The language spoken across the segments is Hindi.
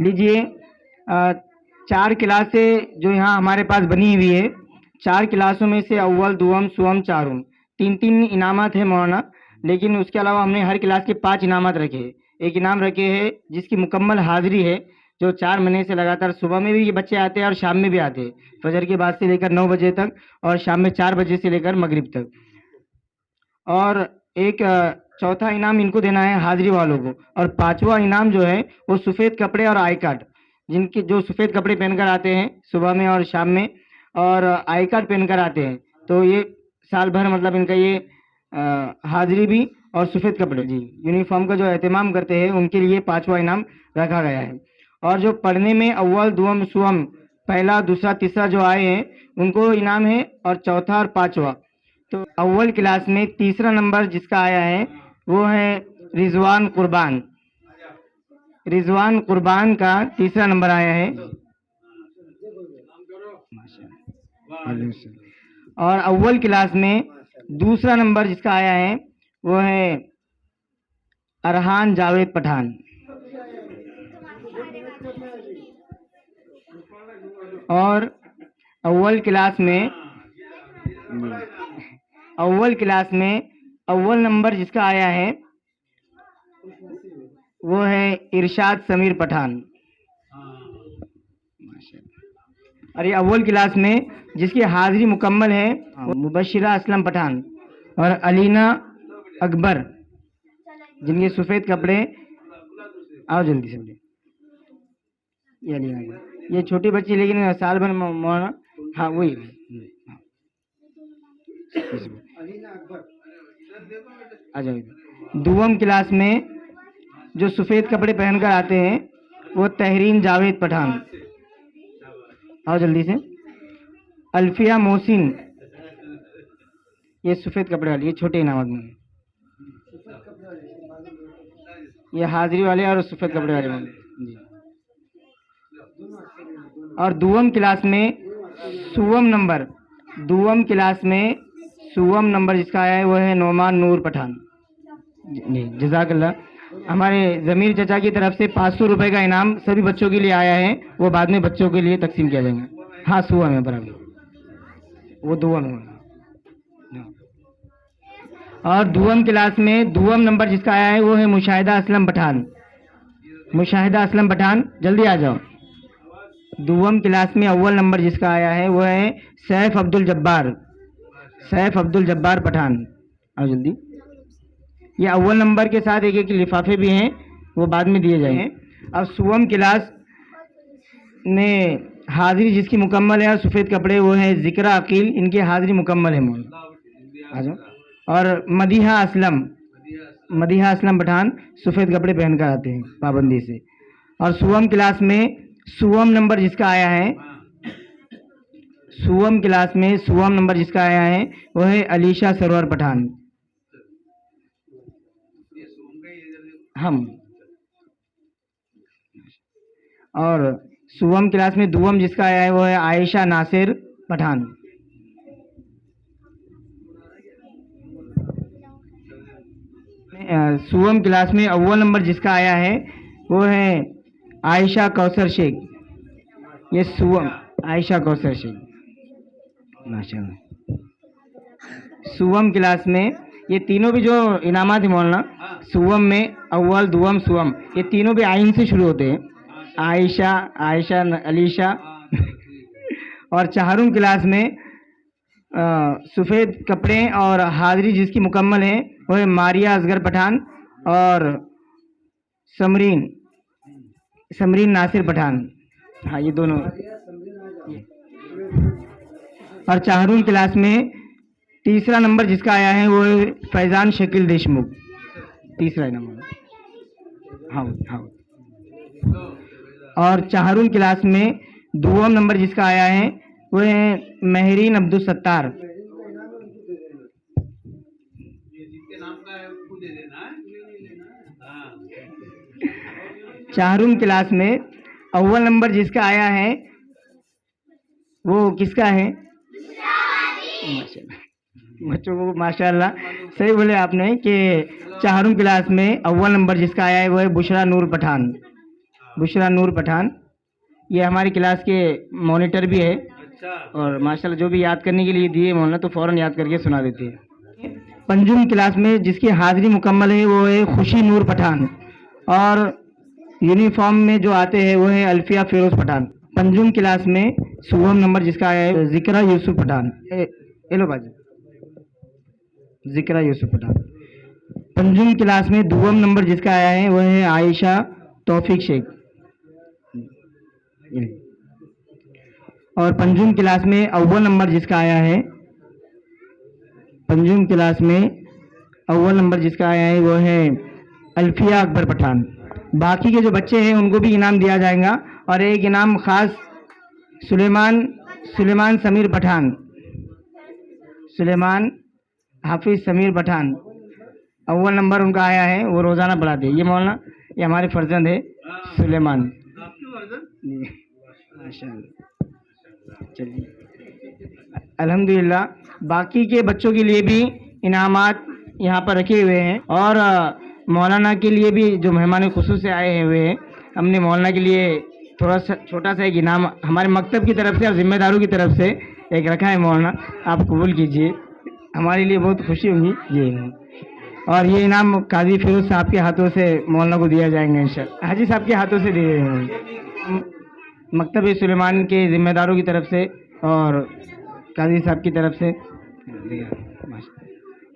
लीजिए, 4 क्लासें जो यहाँ हमारे पास बनी हुई है, 4 क्लासों में से अव्वल, दुअम, सुअम, चारुम, 3-3 इनामात है मौलाना। लेकिन उसके अलावा हमने हर क्लास के 5 इनामात रखे हैं। एक इनाम रखे हैं जिसकी मुकम्मल हाजिरी है, जो 4 महीने से लगातार सुबह में भी ये बच्चे आते हैं और शाम में भी आते हैं, फजर के बाद से लेकर 9 बजे तक और शाम में 4 बजे से लेकर मगरिब तक। और एक चौथा इनाम इनको देना है हाजिरी वालों को। और 5वां इनाम जो है वो सफ़ेद कपड़े और आई कार्ड, जिनके जो सफ़ेद कपड़े पहनकर आते हैं सुबह में और शाम में, और आई कार्ड पहनकर आते हैं, तो ये साल भर मतलब इनका ये हाजिरी भी और सफ़ेद कपड़े जी यूनिफॉर्म का जो एहतमाम करते हैं, उनके लिए 5वां इनाम रखा गया है। और जो पढ़ने में अव्वल, दुअम, सुअम, पहला, दूसरा, तीसरा जो आए हैं, उनको इनाम है, और चौथा और 5वां। तो अव्वल क्लास में तीसरा नंबर जिसका आया है वो है रिजवान कुर्बान। रिजवान कुर्बान का तीसरा नंबर आया है। और अव्वल क्लास में दूसरा नंबर जिसका आया है वो है अरहान जावेद पठान। और अव्वल क्लास में अव्वल नंबर जिसका आया है वो है इरशाद समीर पठान। और ये अव्वल क्लास में जिसकी हाजिरी मुकम्मल है वो मुबशिरा असलम पठान और अलीना अकबर, जिनके सफ़ेद कपड़े। आओ जल्दी से। ये अलीना अकबर, ये छोटी बच्ची लेकिन साल भर मौलाना। हाँ वही। आ जाओ। दुअम क्लास में जो सफ़ेद कपड़े पहनकर आते हैं वो तहरीन जावेद पठान। आओ जल्दी से। अल्फिया मोहसिन, ये सफ़ेद कपड़े वाली, ये छोटे इनामत में, ये हाजिरी वाले और सफ़ेद कपड़े वाले जी। और दुअम क्लास में सुअम नंबर जिसका आया है वो है नोमान नूर पठान जी। जज़ाकल्लाह। हमारे ज़मीर चचा की तरफ से 500 रुपये का इनाम सभी बच्चों के लिए आया है, वो बाद में बच्चों के लिए तकसीम किया जाएगा। हाँ सुअम है बराबर, वो दुअम है। और दुअम क्लास में दुअम नंबर जिसका आया है वो है मुशाहिदा असलम पठान। मुशाहिदा असलम पठान जल्दी आ जाओ। दुअम क्लास में अव्वल नंबर जिसका आया है वो है सैफ अब्दुल जब्बार पठान। आओ जल्दी। ये अव्वल नंबर के साथ एक एक लिफाफे भी हैं, वो बाद में दिए जाएंगे। अब सुअम क्लास में हाजिरी जिसकी मुकम्मल है और सफ़ेद कपड़े वो है जिक्रा अकील, इनकी हाजिरी मुकम्मल है मोल। आ जाओ। और मदीहा असलम पठान सफ़ेद कपड़े पहनकर आते हैं पाबंदी से। और सुअम क्लास में सुअम नंबर जिसका आया है वो है अलीशा सरवर पठान। हम। और सुअम क्लास में दुअम जिसका आया है वो है आयशा नासिर पठान। सुअम क्लास में अव्वल नंबर जिसका आया है वो है आयशा कौसर शेख। ये सुअम आयशा कौसर शेख माशाल्लाह। सुअम क्लास में ये तीनों भी जो इनामात है मौलाना, सुअम में अव्वल, दुअम, सुअम, ये तीनों भी आइन से शुरू होते हैं। आयशा, अलीशा। और चारुम क्लास में सफ़ेद कपड़े और हाजिरी जिसकी मुकम्मल है वो है मारिया असगर पठान और समरीन नासिर पठान। हाँ ये दोनों। और चारुम क्लास में तीसरा नंबर जिसका आया है वो है फैज़ान शकील देशमुख, तीसरा नंबर। हाँ। और चारुम क्लास में दुअम नंबर जिसका आया है वो है महरीन अब्दुल सत्तार। चारुम क्लास में अव्वल नंबर जिसका आया है वो किसका है? बच्चों को माशाल्लाह सही बोले आपने कि चारुम क्लास में अव्वल नंबर जिसका आया है वो है बुशरा नूर पठान। बुशरा नूर पठान, ये हमारी क्लास के मॉनिटर भी है और माशाल्लाह जो भी याद करने के लिए दिए मौलाना तो फ़ौरन याद करके सुना देती है। पंजुम क्लास में जिसकी हाज़िरी मुकम्मल है वो है खुशी नूर पठान और यूनिफॉर्म में जो आते हैं वो है अल्फिया फिरोज पठान। पंजुम क्लास में सुवम नंबर जिसका आया है जिक्रा यूसुफ पठान। हेलो बाजी, जिक्रा यूसुफ पठान। पंजुम क्लास में दुवम नंबर जिसका आया है वो है आयशा तौफीक शेख। और पंजुम क्लास में अव्वल नंबर जिसका आया है, पंजुम क्लास में अव्वल नंबर जिसका आया है वो है अल्फिया अकबर पठान। बाकी के जो बच्चे हैं उनको भी इनाम दिया जाएगा और एक इनाम ख़ास सुलेमान समीर पठान, सुलेमान हाफिज समीर पठान, अव्वल नंबर उनका आया है, वो रोज़ाना पढ़ाते हैं। ये मौलाना ये हमारे फर्जंद है सुलेमान। माशाअल्लाह, चलिए अल्हम्दुलिल्लाह। बाकी के बच्चों के लिए भी इनामात यहाँ पर रखे हुए हैं और मौलाना के लिए भी जो मेहमान खुसूस से आए हुए हैं, हमने मौलाना के लिए थोड़ा सा छोटा सा एक इनाम हमारे मकतब की तरफ से और जिम्मेदारों की तरफ से एक रखा है। मौलाना आप कबूल कीजिए, हमारे लिए बहुत खुशी होगी ये। और ये इनाम काजी फिरोज साहब के हाथों से मौलाना को दिया जाएंगे इंशाअल्लाह, हाजी साहब के हाथों से दिए जाएंगे मकतब सुलेमान के जिम्मेदारों की तरफ से और काजी साहब की तरफ से।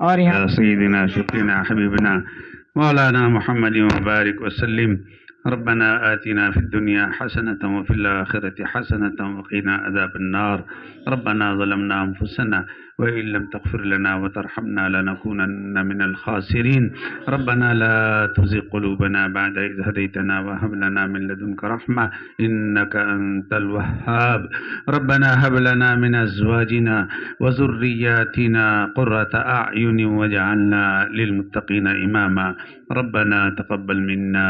और यहाँ सय्यिदना शफीना हबीबना मौलाना मुहम्मद मुबारक वसल्लिम रब्बना आतिना फिद दुनिया हसनतन व फिल आखिरति हसनतन व क़िना अज़ाबन्नार रब्बना ज़लमना अनफुसना व इन लम तग़फिर लना व तरहमना लनकूनन्ना मिनल ख़ासिरीन रब्बना ला तुज़िग़ क़ुलूबना बअद इज़ हदैतना व हब लना मिन लदुनका रहमा इन्नका अंतल वह्हाब रब्बना हब लना मिन अज़वाजिना व ज़ुर्रिय्यातिना क़ुर्रता अअयुन वजअलना लिलमुत्तक़ीना इमामा रब्बना तक़ब्बल मिन्ना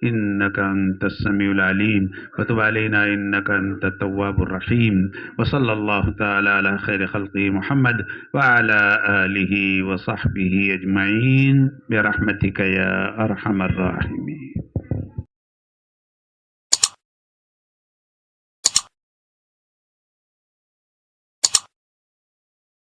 इन्नका अंतस समीउल अलीम व तुब अलैना इन्नका अंतत तव्वाबुर रहीम व सल्लल्लाहु तआला अला खैरि खल्क़ि मुहम्मद व अला आलिहि व सहबिहि अजमईन बिरहमतिका या अरहमर राहिमीन।